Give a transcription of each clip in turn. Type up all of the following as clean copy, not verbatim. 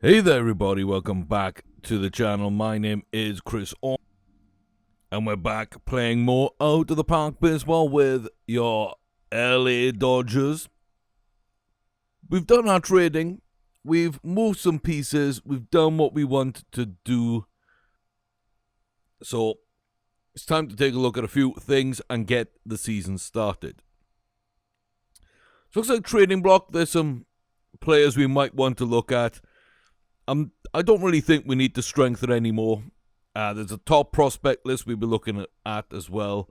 Hey there everybody, welcome back to the channel. My name is Chris and we're back playing more Out of the Park Baseball with your LA Dodgers. We've done our trading, we've moved some pieces, we've done what we want to do. So it's time to take a look at a few things and get the season started. So looks like trading block, there's some players we might want to look at. I don't really think we need to strengthen anymore. There's a top prospect list we'll be looking at as well.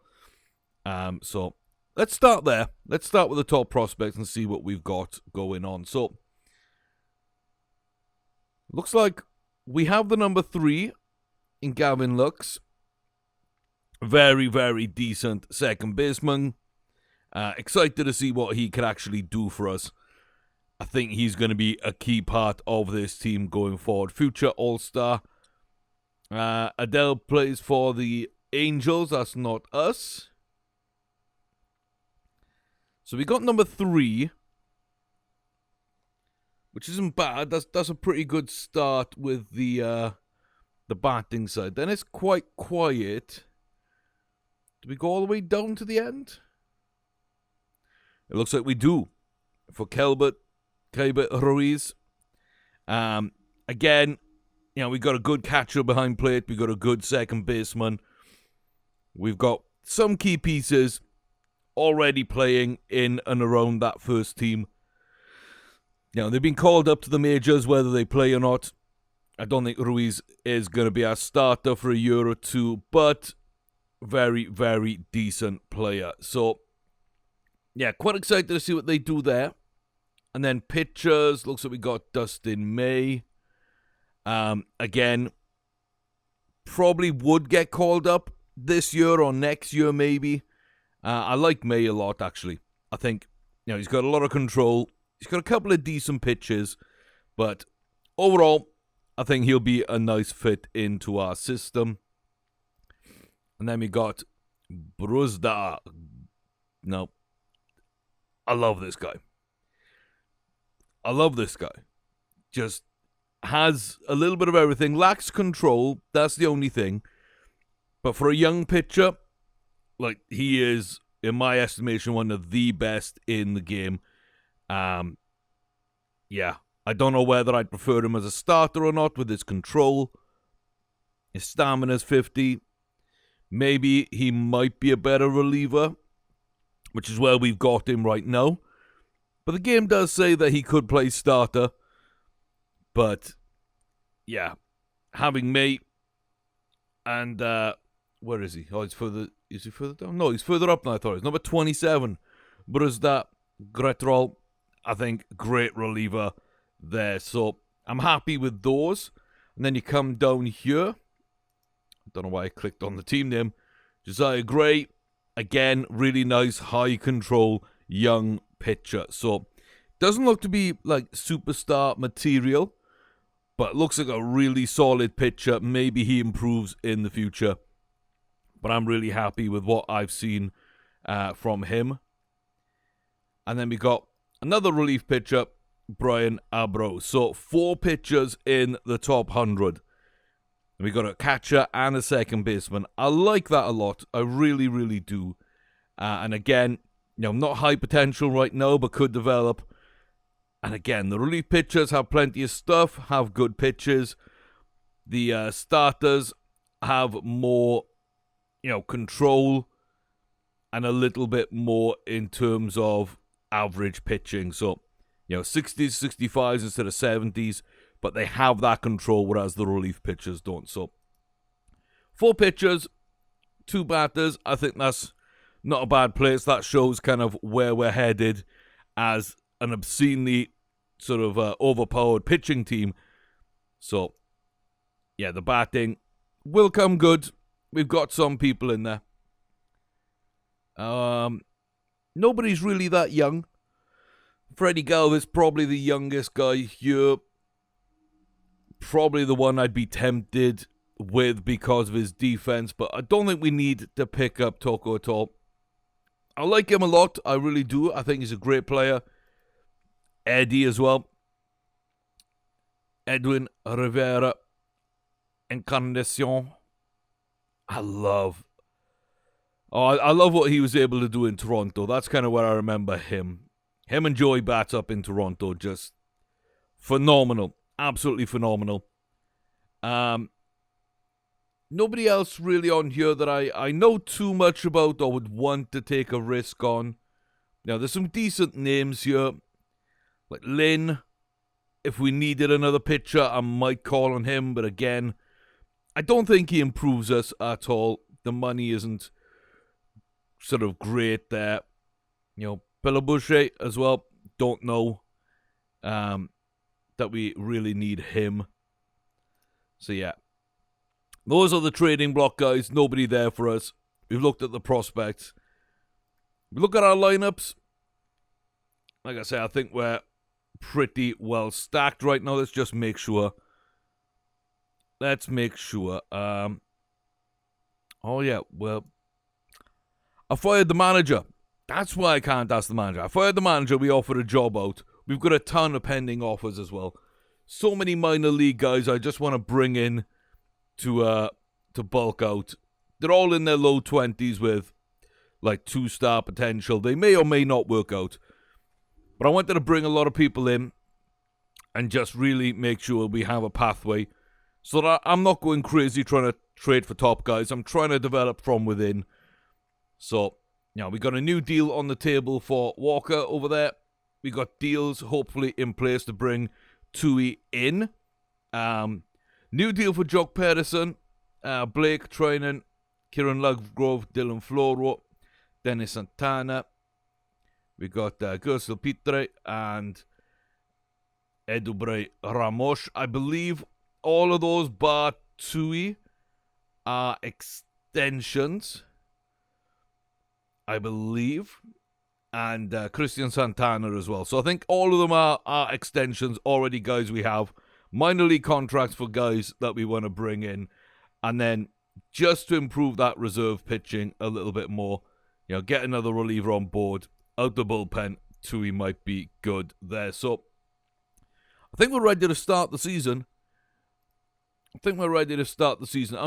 So let's start there. Let's start with the top prospects and see what we've got going on. So looks like we have the number 3 in Gavin Lux. Very, very decent second baseman. Excited to see what he could actually do for us. I think he's going to be a key part of this team going forward. Future All-Star. Adele plays for the Angels. That's not us. So we got number 3, which isn't bad. That's a pretty good start with the batting side. Then it's quite quiet. Do we go all the way down to the end? It looks like we do. For Kelbert Ruiz. Again, you know, we've got a good catcher behind plate. We've got a good second baseman. We've got some key pieces already playing in and around that first team. You know, they've been called up to the majors, whether they play or not. I don't think Ruiz is going to be our starter for a year or two, but very, very decent player. So, yeah, quite excited to see what they do there. And then pitchers, looks like we got Dustin May. Again, probably would get called up this year or next year maybe. I like May a lot, actually. I think, you know, he's got a lot of control. He's got a couple of decent pitches. But overall, I think he'll be a nice fit into our system. And then we got Bruzda. No. I love this guy. Just has a little bit of everything. Lacks control. That's the only thing. But for a young pitcher, like, he is, in my estimation, one of the best in the game. Yeah. I don't know whether I'd prefer him as a starter or not with his control. His stamina's 50. Maybe he might be a better reliever, which is where we've got him right now. But the game does say that he could play starter. But, yeah, having May and, where is he? Oh, is he further down? No, he's further up than I thought. He's number 27. Bruzda Gretrol, I think, great reliever there. So, I'm happy with those. And then you come down here. I don't know why I clicked on the team name. Josiah Gray, again, really nice, high control, young pitcher. So, doesn't look to be like superstar material, but looks like a really solid pitcher. Maybe he improves in the future, but I'm really happy with what I've seen from him. And then we got another relief pitcher, Brian Abreu. So 4 pitchers in the top 100. And we got a catcher and a second baseman. I like that a lot. I really, really do. And again, you know, not high potential right now, but could develop. And again, the relief pitchers have plenty of stuff, have good pitches. The starters have more, you know, control and a little bit more in terms of average pitching. So, you know, 60s, 65s instead of 70s, but they have that control, whereas the relief pitchers don't. So, 4 pitchers, 2 batters. I think that's not a bad place. That shows kind of where we're headed as an obscenely sort of overpowered pitching team. So, yeah, the batting will come good. We've got some people in there. Nobody's really that young. Freddie Galvis, probably the youngest guy here. Probably the one I'd be tempted with because of his defense, but I don't think we need to pick up Toko at all. I like him a lot. I really do. I think he's a great player. Eddie as well. Edwin Rivera Encarnacion. I love what he was able to do in Toronto. That's kind of where I remember him. Him and Joey Bats up in Toronto, just phenomenal. Absolutely phenomenal. Nobody else really on here that I know too much about or would want to take a risk on. Now, there's some decent names here. Like Lynn. If we needed another pitcher, I might call on him. But again, I don't think he improves us at all. The money isn't sort of great there. Pelabouche as well. Don't know that we really need him. So yeah. Those are the trading block guys. Nobody there for us. We've looked at the prospects. We look at our lineups. Like I say, I think we're pretty well stacked right now. Let's just make sure. Oh yeah, well, I fired the manager. That's why I can't ask the manager. I fired the manager. We offered a job out. We've got a ton of pending offers as well. So many minor league guys I just want to bring in to bulk out. They're all in their low 20s with like 2-star potential. They may or may not work out. But I wanted to bring a lot of people in and just really make sure we have a pathway so that I'm not going crazy trying to trade for top guys. I'm trying to develop from within. So, we got a new deal on the table for Walker over there. We got deals hopefully in place to bring Tui in. New deal for Jock Pedersen, Blake Trinan, Kieran Lovegrove, Dylan Floro, Dennis Santana. We got Gersel Pitre and Edubre Ramos. I believe all of those bar Tui are extensions. I believe. And Christian Santana as well. So I think all of them are extensions already, guys. We have minor league contracts for guys that we want to bring in. And then just to improve that reserve pitching a little bit more, get another reliever on board. Out the bullpen, Tui might be good there. So I think we're ready to start the season. I'm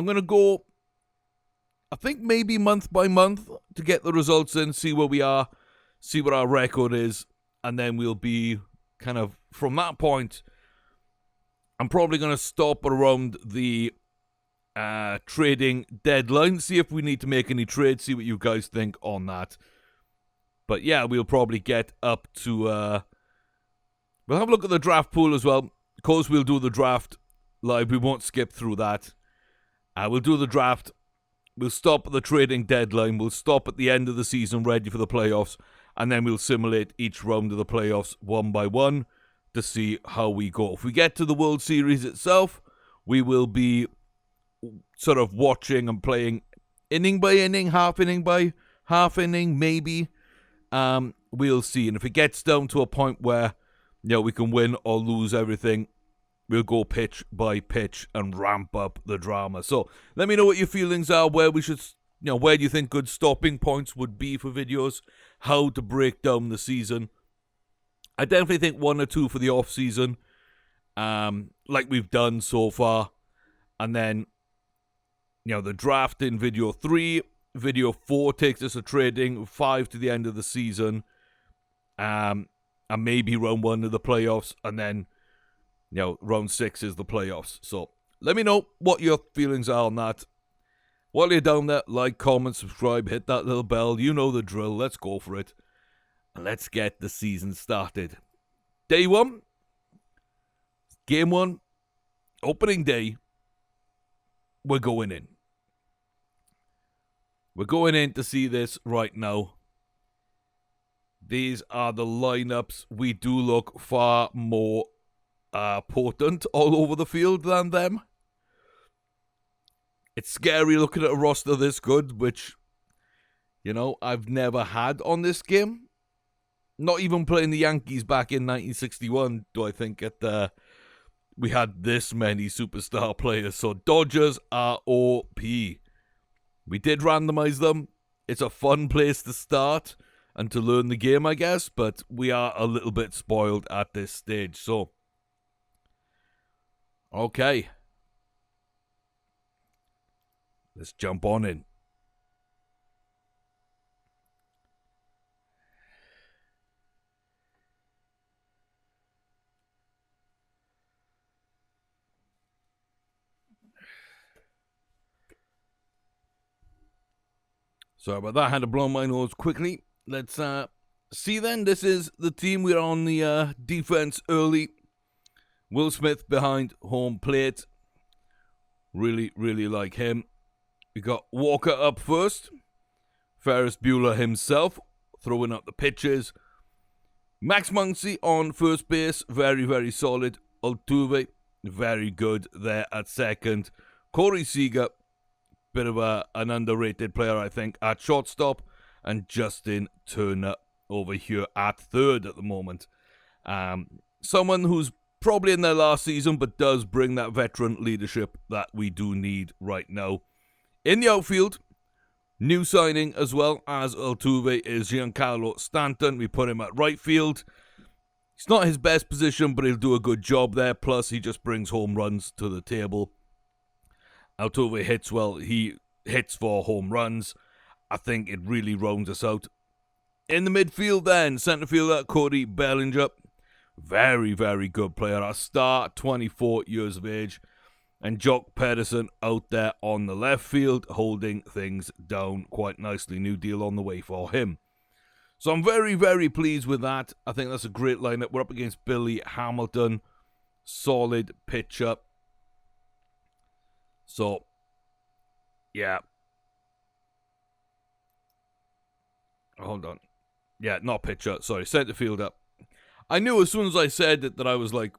going to go, I think maybe month by month to get the results in, see where we are, see what our record is, and then we'll be kind of, from that point, I'm probably going to stop around the trading deadline, see if we need to make any trades, see what you guys think on that. But yeah, we'll probably get up to, we'll have a look at the draft pool as well. Of course, we'll do the draft live. We won't skip through that. We'll do the draft. We'll stop at the trading deadline. We'll stop at the end of the season, ready for the playoffs. And then we'll simulate each round of the playoffs one by one to see how we go. If we get to the World Series itself, we will be sort of watching and playing inning by inning, half inning by half inning, maybe. We'll see. And if it gets down to a point where, we can win or lose everything, we'll go pitch by pitch and ramp up the drama. So let me know what your feelings are, where we should, where do you think good stopping points would be for videos, how to break down the season. I definitely think 1 or 2 for the off season, like we've done so far. And then, the draft in video 3. Video 4 takes us to trading, 5 to the end of the season, and maybe round 1 of the playoffs, and then, round 6 is the playoffs. So let me know what your feelings are on that. While you're down there, like, comment, subscribe, hit that little bell. You know the drill. Let's go for it. And let's get the season started. Day 1, game 1, opening day, we're going in. We're going in to see this right now. These are the lineups. We do look far more potent all over the field than them. It's scary looking at a roster this good, which, I've never had on this game. Not even playing the Yankees back in 1961 do I think we had this many superstar players. So Dodgers are OP. We did randomize them. It's a fun place to start and to learn the game, I guess, but we are a little bit spoiled at this stage. So Okay. Let's jump on in. Sorry about that. I had to blow my nose quickly. Let's see then. This is the team. We're on the defense early. Will Smith behind home plate. Really, really like him. We got Walker up first. Ferris Bueller himself throwing up the pitches. Max Muncy on first base. Very, very solid. Altuve, very good there at second. Corey Seager, bit of an underrated player, I think, at shortstop. And Justin Turner over here at third at the moment. Someone who's probably in their last season, but does bring that veteran leadership that we do need right now. In the outfield, new signing as well as Altuve is Giancarlo Stanton. We put him at right field. It's not his best position, but he'll do a good job there. Plus, he just brings home runs to the table. Altuve hits well. He hits for home runs. I think it really rounds us out. In the midfield then, centre fielder Cody Bellinger. Very, very good player. A star, 24 years of age. And Jock Pedersen out there on the left field, holding things down quite nicely. New deal on the way for him. So I'm very, very pleased with that. I think that's a great lineup. We're up against Billy Hamilton. Solid pitcher. So, yeah. Hold on. Yeah, not pitcher. Sorry, centre fielder. I knew as soon as I said it that I was like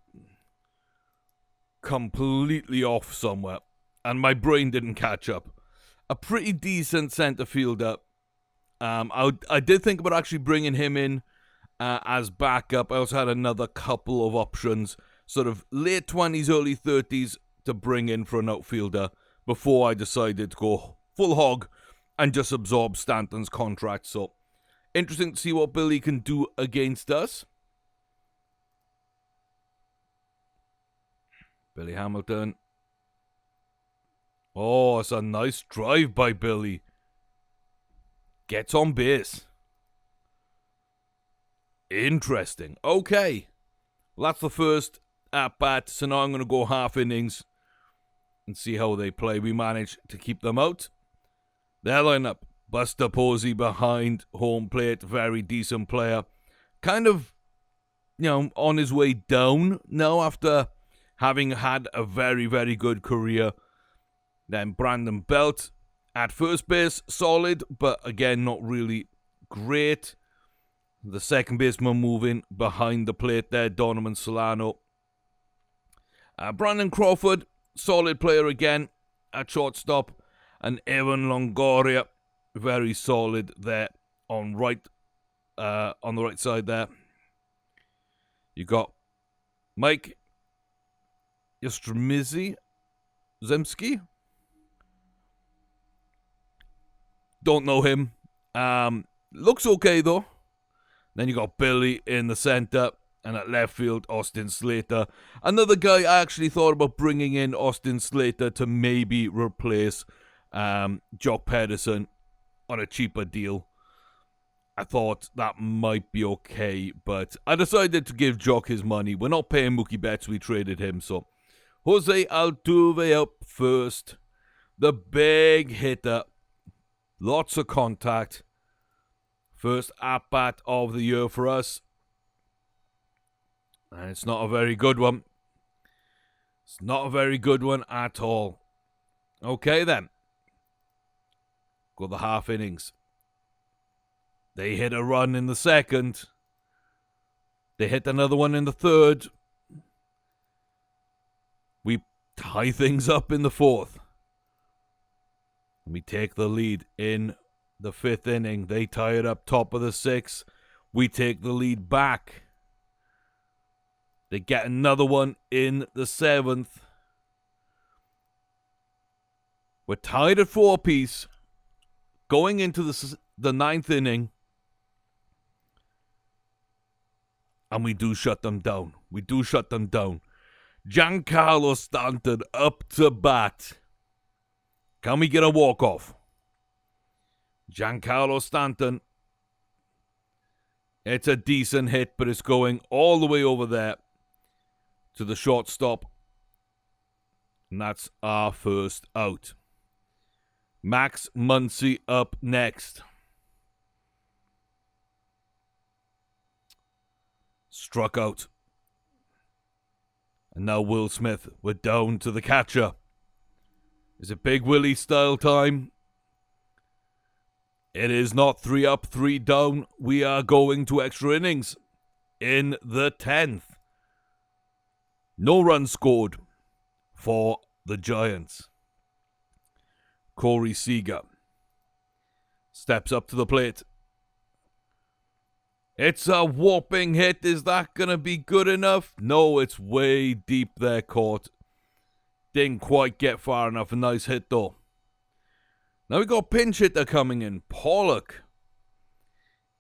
completely off somewhere, and my brain didn't catch up. A pretty decent centre fielder. I did think about actually bringing him in as backup. I also had another couple of options, sort of late 20s, early 30s, to bring in for an outfielder before I decided to go full hog and just absorb Stanton's contract. So, interesting to see what Billy can do against us. Billy Hamilton. Oh, it's a nice drive by Billy. Gets on base. Interesting. Okay. Well, that's the first at bat. So now I'm going to go half innings and see how they play. We managed to keep them out. Their lineup. Buster Posey behind home plate. Very decent player. Kind of, on his way down now after having had a very, very good career. Then Brandon Belt at first base, solid, but again, not really great. The second baseman moving behind the plate there, Donovan Solano. Brandon Crawford, solid player again at shortstop. And Evan Longoria, very solid there on the right side there. You got Mike Yastrzemski. Don't know him. Looks okay though. Then you got Billy in the center, and at left field, Austin Slater. Another guy I actually thought about bringing in Austin Slater to maybe replace Jock Pedersen on a cheaper deal. I thought that might be okay, but I decided to give Jock his money. We're not paying Mookie Betts. We traded him, so Jose Altuve up first. The big hitter. Lots of contact. First at-bat of the year for us. And it's not a very good one. It's not a very good one at all. Okay then. Go the half innings. They hit a run in the second. They hit another one in the third. We tie things up in the fourth. We take the lead in the fifth inning. They tie it up top of the sixth. We take the lead back. They get another one in the seventh. We're tied at 4 apiece. Going into the ninth inning. And we do shut them down. We do shut them down. Giancarlo Stanton up to bat. Can we get a walk-off? Giancarlo Stanton. It's a decent hit, but it's going all the way over there to the shortstop. And that's our first out. Max Muncy up next. Struck out. And now Will Smith. We're down to the catcher. Is it Big Willie style time? It is not 3 up, 3 down. We are going to extra innings in the 10th. No runs scored for the Giants. Corey Seager steps up to the plate. It's a whopping hit. Is that going to be good enough? No, it's way deep there, caught. Didn't quite get far enough. A nice hit, though. Now we got pinch hitter coming in. Pollock.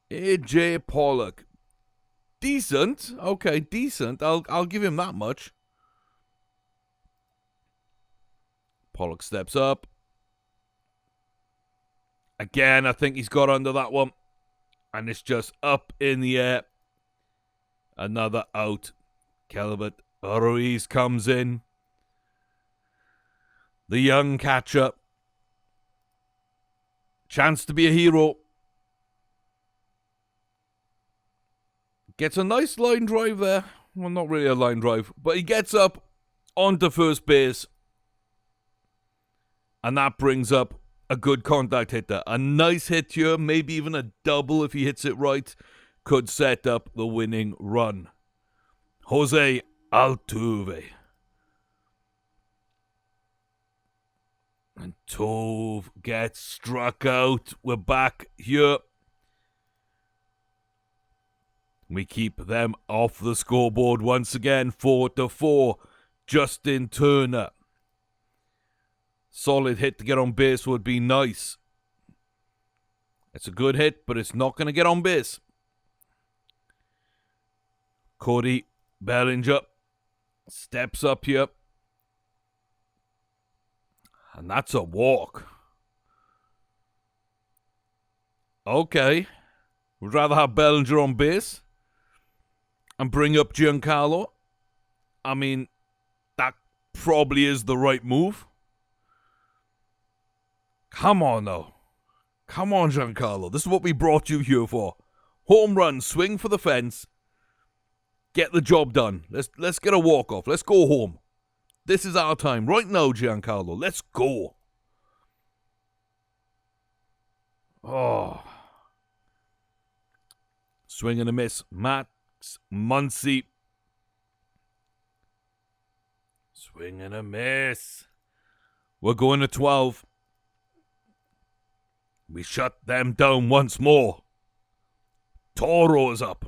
AJ Pollock. Decent. Okay, decent. I'll give him that much. Pollock steps up. Again, I think he's got under that one. And it's just up in the air. Another out. Calvert Ruiz comes in. The young catcher. Chance to be a hero. Gets a nice line drive there. Well, not really a line drive. But he gets up onto first base. And that brings up a good contact hitter. A nice hit here. Maybe even a double if he hits it right. Could set up the winning run. Jose Altuve. And Tove gets struck out. We're back here. We keep them off the scoreboard once again. 4-4. Justin Turner. Solid hit to get on base would be nice. It's a good hit, but it's not going to get on base. Cody Bellinger steps up here. And that's a walk. Okay. Would rather have Bellinger on base and bring up Giancarlo. I mean, that probably is the right move. Come on, though. Come on, Giancarlo. This is what we brought you here for. Home run, swing for the fence. Get the job done. Let's get a walk-off. Let's go home. This is our time. Right now, Giancarlo. Let's go. Oh. Swing and a miss. Max Muncy. Swing and a miss. We're going to 12. We shut them down once more. Toro's up.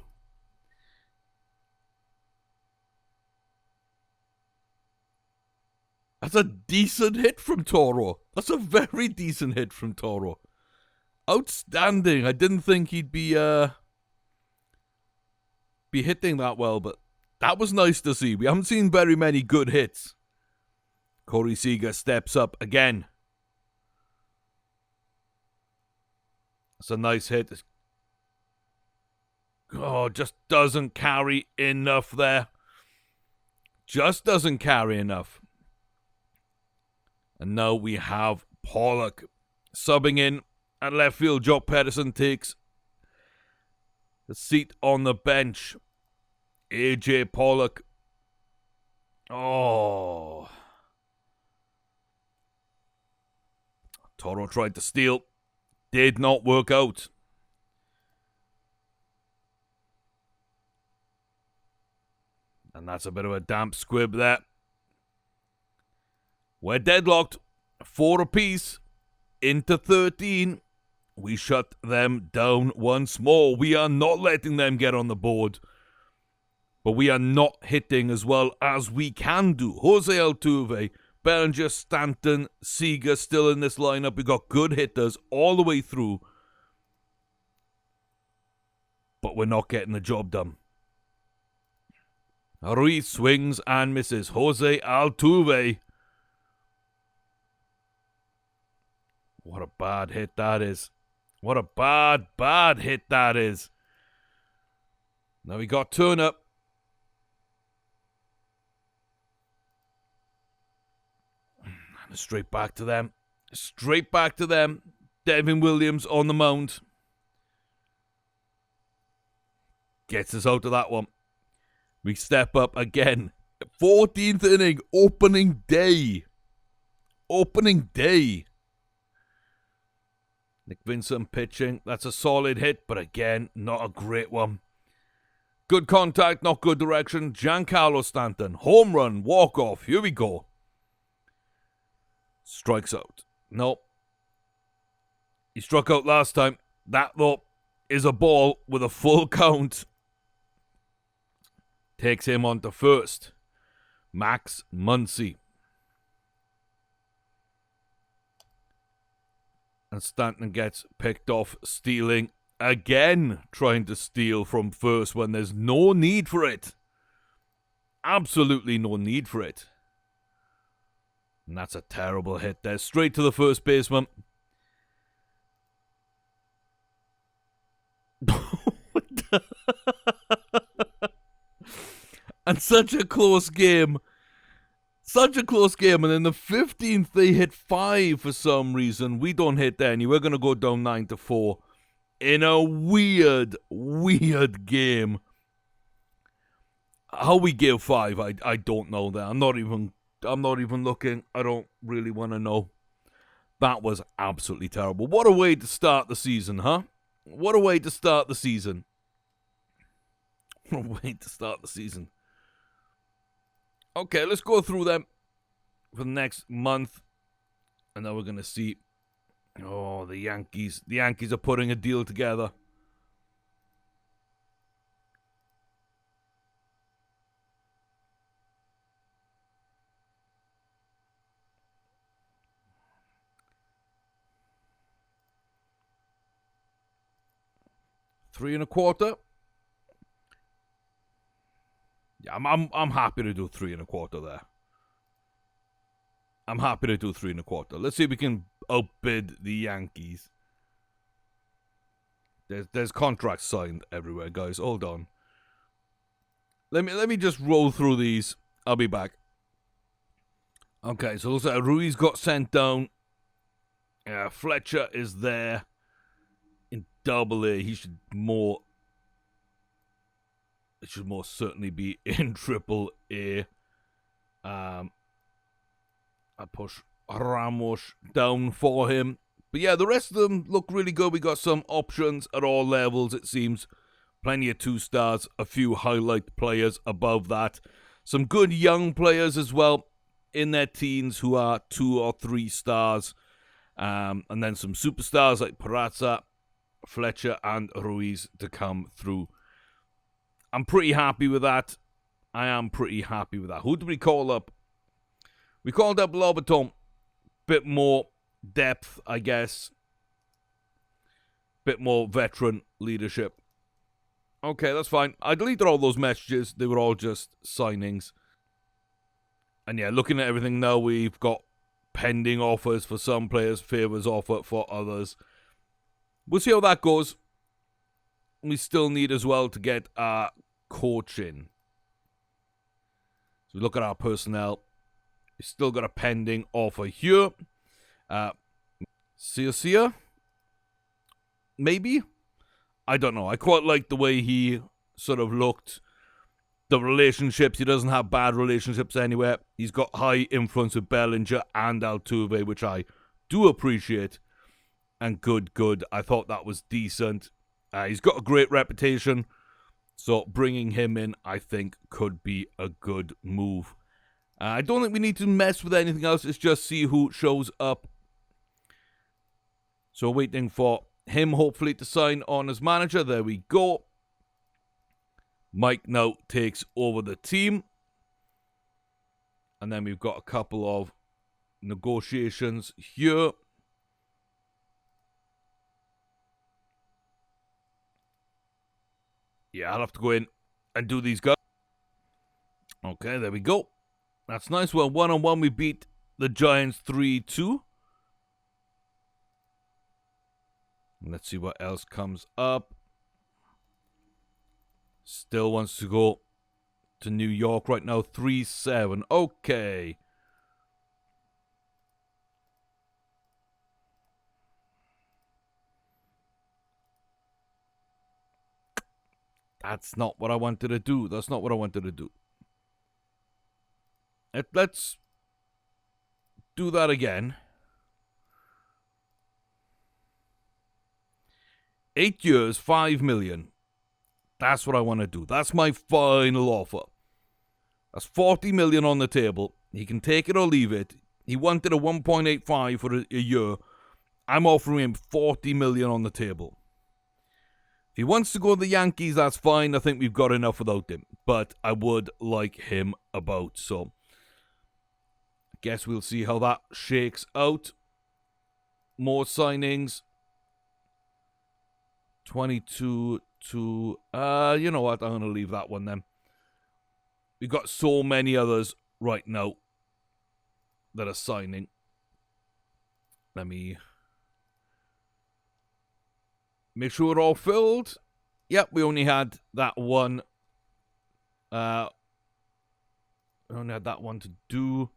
That's a decent hit from Toro. That's a very decent hit from Toro. Outstanding. I didn't think he'd be hitting that well, but that was nice to see. We haven't seen very many good hits. Corey Seager steps up again. It's a nice hit. Oh, just doesn't carry enough there. Just doesn't carry enough. And now we have Pollock subbing in at left field. Jock Pedersen takes the seat on the bench. AJ Pollock. Oh. Toro tried to steal. Did not work out. And that's a bit of a damp squib there. We're deadlocked. 4 apiece. Into 13. We shut them down once more. We are not letting them get on the board. But we are not hitting as well as we can do. Jose Altuve, Bellinger, Stanton, Seager still in this lineup. We got good hitters all the way through. But we're not getting the job done. Ruiz swings and misses. Jose Altuve. What a bad hit that is. What a bad hit that is. Now we got Turner. And straight back to them. Straight back to them. Devin Williams on the mound. Gets us out of that one. We step up again. 14th inning, opening day. Opening day. Nick Vincent pitching. That's a solid hit, but again, not a great one. Good contact, not good direction. Giancarlo Stanton. Home run, walk-off. Here we go. Strikes out. Nope. He struck out last time. That, though, is a ball with a full count. Takes him on to first. Max Muncy. And Stanton gets picked off stealing again. Trying to steal from first when there's no need for it. Absolutely no need for it. And that's a terrible hit there. Straight to the first baseman. And such a close game. Such a close game. And in the 15th, they hit 5 for some reason. We don't hit any. We're going to go down 9-4 in a weird game. How we give 5, I don't know that. I'm not even looking. I don't really want to know. That was absolutely terrible. What a way to start the season, huh? What a way to start the season. What a way to start the season. Okay, let's go through them for the next month. And then we're going to see. Oh, the Yankees. The Yankees are putting a deal together. Three and a quarter. Yeah, I'm happy to do 3 1/4 there. I'm happy to do 3 1/4. Let's see if we can outbid the Yankees. There's contracts signed everywhere, guys. Hold on. Let me just roll through these. I'll be back. Okay, so it looks like Ruiz got sent down. Fletcher is there in Double-A. He should more. It should most certainly be in Triple-A. I push Ramos down for him. But yeah, the rest of them look really good. We got some options at all levels, it seems. Plenty of 2 stars, a few highlight players above that. Some good young players as well in their teens who are 2 or 3 stars. And then some superstars like Peraza, Fletcher, and Ruiz to come through. I'm pretty happy with that. I am pretty happy with that. Who did we call up? We called up Lobaton. Bit more depth, I guess. Bit more veteran leadership. Okay, that's fine. I deleted all those messages. They were all just signings. And yeah, looking at everything now, we've got pending offers for some players, favors offer for others. We'll see how that goes. We still need as well to get our coaching. So we look at our personnel. We've still got a pending offer here. Sia? Maybe? I don't know. I quite like the way he sort of looked. The relationships. He doesn't have bad relationships anywhere. He's got high influence with Bellinger and Altuve, which I do appreciate. And good. I thought that was decent. He's got a great reputation. So bringing him in, I think, could be a good move. I don't think we need to mess with anything else. It's just see who shows up. So waiting for him, hopefully, to sign on as manager. There we go. Mike now takes over the team. And then we've got a couple of negotiations here. Yeah, I'll have to go in and do these guys. Okay, there we go. That's nice. Well, 1-on-1, we beat the Giants 3-2. Let's see what else comes up. Still wants to go to New York right now. 3-7. Okay. That's not what I wanted to do. That's not what I wanted to do. Let's do that again. 8 years, $5 million. That's what I want to do. That's my final offer. That's $40 million on the table. He can take it or leave it. He wanted a 1.85 for a year. I'm offering him $40 million on the table. If he wants to go to the Yankees, that's fine. I think we've got enough without him. But I would like him about. So, I guess we'll see how that shakes out. More signings. 22 to... you know what? I'm going to leave that one then. We've got so many others right now that are signing. Let me... make sure we're all filled. Yep, we only had that one. We only had that one to do.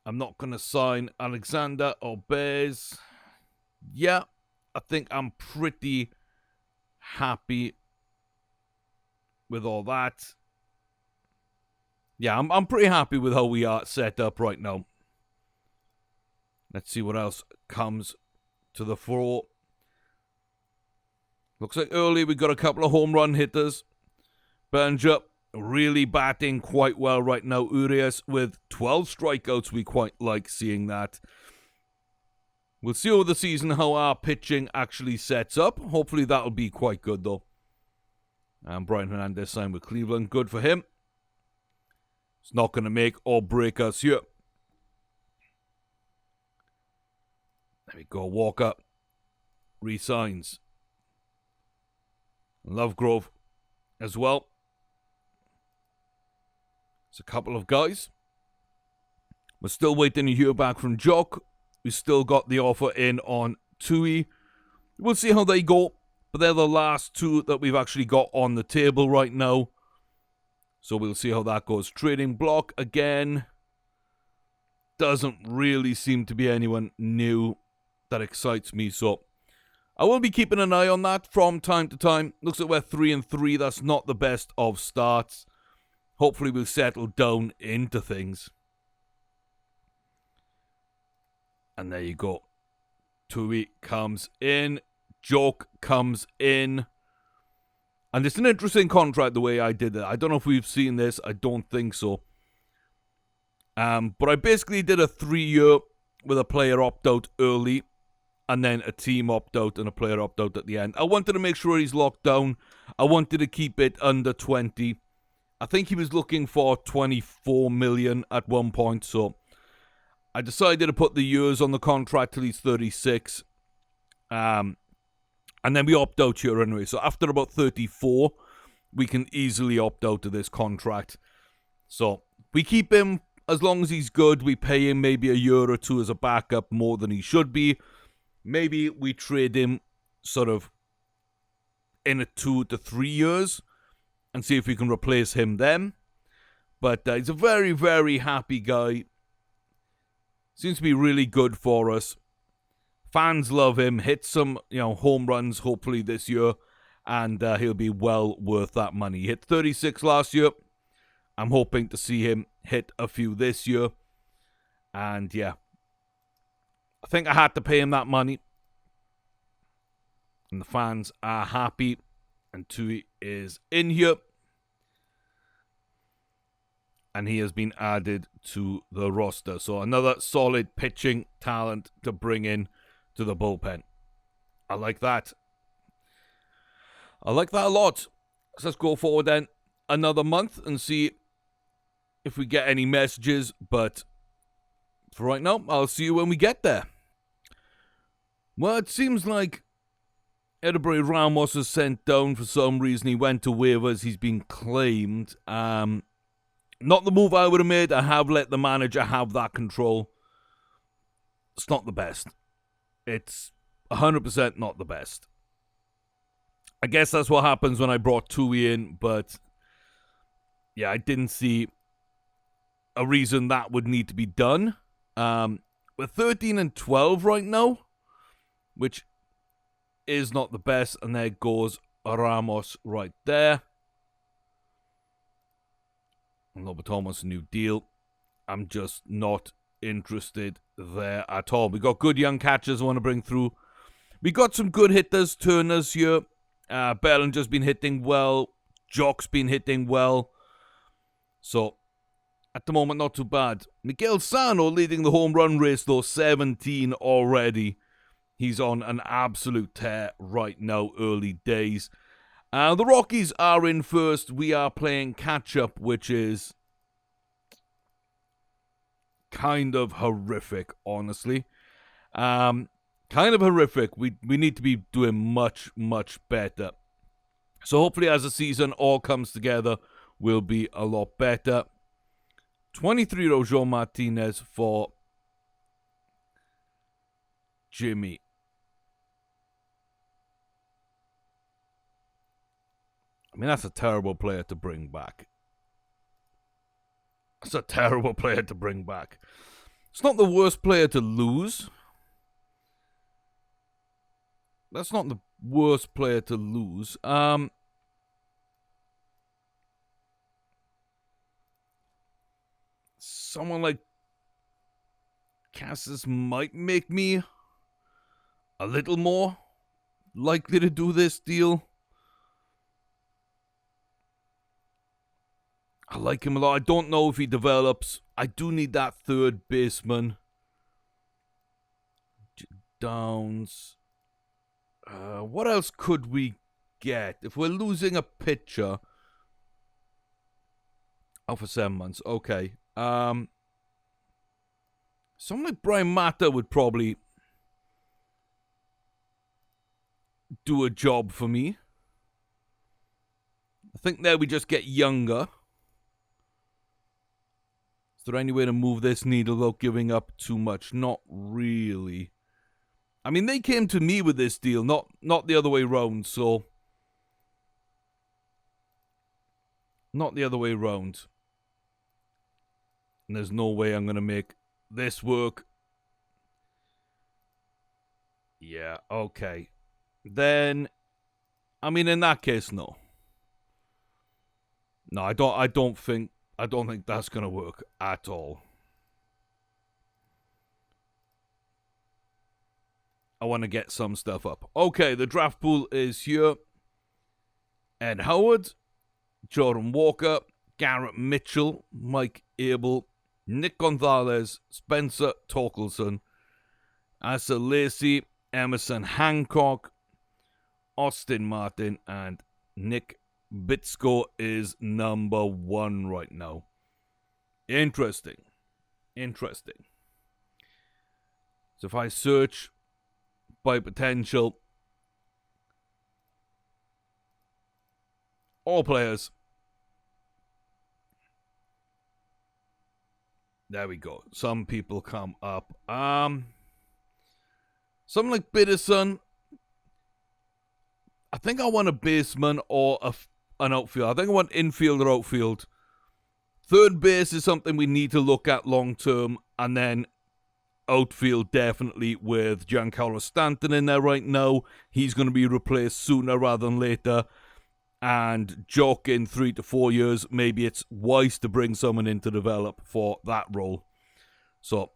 I'm not going to sign Alexander or Bears. Yeah, I think I'm pretty happy with all that. Yeah, I'm pretty happy with how we are set up right now. Let's see what else comes to the fore. Looks like early we got a couple of home run hitters. Berger really batting quite well right now. Urias with 12 strikeouts. We quite like seeing that. We'll see over the season how our pitching actually sets up. Hopefully that'll be quite good though. And Brian Hernandez signed with Cleveland. Good for him. It's not going to make or break us here. There we go. Walker resigns. Lovegrove as well. It's a couple of guys. We're still waiting to hear back from Jock. We still got the offer in on Tui. We'll see how they go. But they're the last two that we've actually got on the table right now. So we'll see how that goes. Trading block again. Doesn't really seem to be anyone new that excites me. So I will be keeping an eye on that from time to time. Looks like we're 3-3. That's not the best of starts. Hopefully we'll settle down into things. And there you go. Tui comes in. Joke comes in. And it's an interesting contract the way I did it. I don't know if we've seen this. I don't think so. But I basically did a 3-year with a player opt-out early. And then a team opt-out and a player opt-out at the end. I wanted to make sure he's locked down. I wanted to keep it under 20. I think he was looking for 24 million at one point. So I decided to put the years on the contract till he's 36. And then we opt out here anyway. So after about 34, we can easily opt out of this contract. So we keep him as long as he's good. We pay him maybe a year or two as a backup more than he should be. Maybe we trade him sort of in a 2 to 3 years and see if we can replace him then. But he's a very, very happy guy. Seems to be really good for us. Fans love him. Hit some, home runs hopefully this year. And he'll be well worth that money. He hit 36 last year. I'm hoping to see him hit a few this year. And yeah. I think I had to pay him that money. And the fans are happy. And Tui is in here. And he has been added to the roster. So another solid pitching talent to bring in to the bullpen. I like that. I like that a lot. So let's go forward then another month and see if we get any messages. But for right now, I'll see you when we get there. Well, it seems like Edinburgh Ramos was sent down for some reason. He went to waivers. He's been claimed. Not the move I would have made. I have let the manager have that control. It's not the best. It's 100% not the best. I guess that's what happens when I brought Tui in, but yeah, I didn't see a reason that would need to be done. We're 13-12 right now, which is not the best, and there goes Ramos right there. And Lobatomos, a new deal. I'm just not interested there at all. We got good young catchers I want to bring through. We got some good hitters, turners here. Bellinger's been hitting well. Jock's been hitting well. So, at the moment, not too bad. Miguel Sano leading the home run race, though, 17 already. He's on an absolute tear right now, early days. The Rockies are in first. We are playing catch-up, which is kind of horrific, honestly. Kind of horrific. We need to be doing much, much better. So hopefully as the season all comes together, we'll be a lot better. 23 Rojo Martinez for Jimmy. I mean, that's a terrible player to bring back. It's a terrible player to bring back. It's not the worst player to lose. That's not the worst player to lose. Someone like Cassis might make me a little more likely to do this deal. I like him a lot. I don't know if he develops. I do need that third baseman. Downs. What else could we get? If we're losing a pitcher. Oh, for 7 months. Okay. Someone like Brian Mata would probably do a job for me. I think there we just get younger. Is there any way to move this needle without giving up too much? Not really. I mean, they came to me with this deal, not the other way round, so... Not the other way round. And there's no way I'm going to make this work. Yeah, okay. Then, I mean, in that case, no. No, I don't think that's going to work at all. I want to get some stuff up. Okay, the draft pool is here. Ed Howard, Jordan Walker, Garrett Mitchell, Mike Abel, Nick Gonzalez, Spencer Torkelson, Asa Lacey, Emerson Hancock, Austin Martin, and Nick Bitsko is number 1 right now. Interesting. So if I search by potential, all players. There we go. Some people come up. Something like Bitterson. I think I want a baseman or an outfield. I think I want infield or outfield. Third base is something we need to look at long term, and then outfield definitely with Giancarlo Stanton in there right now. He's going to be replaced sooner rather than later. And Jock in 3 to 4 years, maybe it's wise to bring someone in to develop for that role. So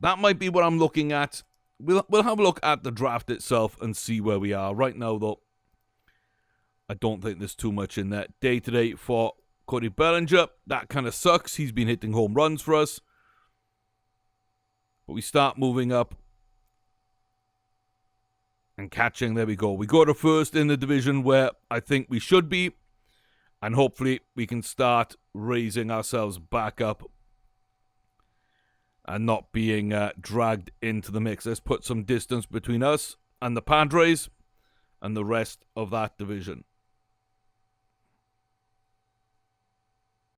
that might be what I'm looking at. We'll have a look at the draft itself and see where we are. Right now, though, I don't think there's too much in there. Day-to-day for Cody Bellinger. That kind of sucks. He's been hitting home runs for us. But we start moving up and catching. There we go. We go to first in the division where I think we should be. And hopefully we can start raising ourselves back up and not being dragged into the mix. Let's put some distance between us and the Padres and the rest of that division.